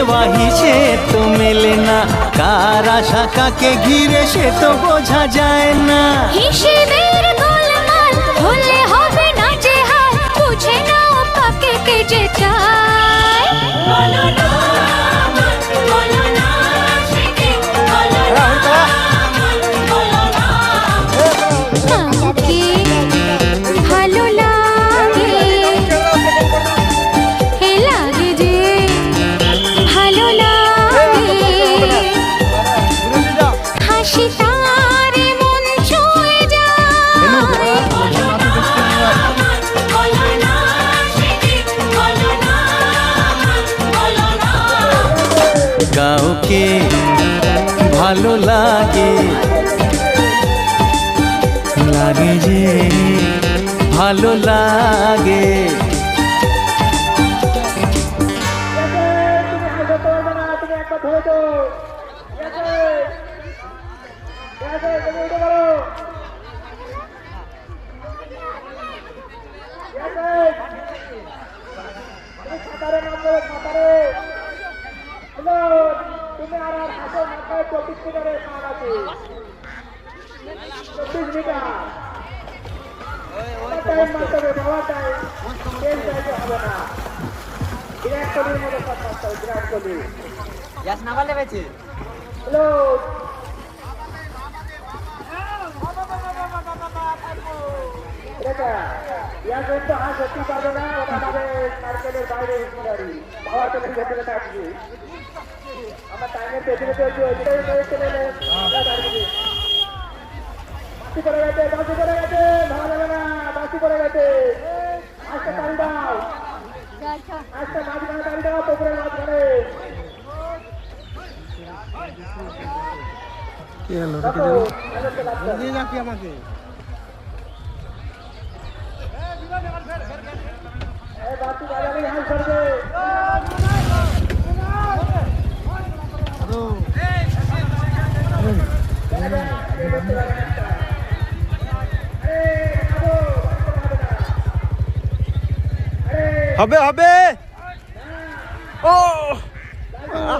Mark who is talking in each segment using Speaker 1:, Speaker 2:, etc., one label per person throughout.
Speaker 1: দেওয়া হিসেব তো মেলে না, কার আশা কাকে ঘিরে সে তো বোঝা যায় না।
Speaker 2: হিসেবের গোলমাল হলে হবে না যে হাল, বুঝে নাও কাকে কে যে চায়। বলো না বলো না সেকে, বলো না বলো না। আমাকে ভালো লাগে, হে লাগে যে ভালো লাগে, হাসি তারে মন ছুঁয়ে যায়। বলো না সেকে, বলো না বলো না।
Speaker 1: কাউকে ভালো লাগে, লাগে যে ভালো লাগে।
Speaker 3: তুমি আর হাসো মাথায় 24 মিটারের মান আছে, 24 মিটার টাইম মারতে হবে বাবা, টাইম শেষ যাইতে হবে না। বিরাট কোহলির মতো শট মারতে হবে, বিরাট কোহলি।
Speaker 4: ইয়াস না বলে বেঁচে
Speaker 3: হ্যালো ইয়া কিন্তু হাত সত্যি পারবে না, ওটা আমাদের সার্কেলের বাইরে গাড়ি পাওয়ার টেলের ভেতরে থাকবে। আমার টাইমের পেছনে চলছে, ওইটাই চলে এলে বাসি পড়ে গেছে, বাসি পড়ে গেছে, ভালো যাবে না, বাসি পড়ে গেছে। আজকে তাড়ি দাও, আজকে মাঝখানে তাড়ি দাও, পুকুরের মাঝখানে। আমাকে বাসি বাজারে হাল করবে।
Speaker 5: হবে হবে, ও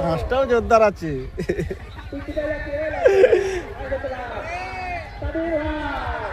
Speaker 5: হাঁসটাও জোরদার আছে।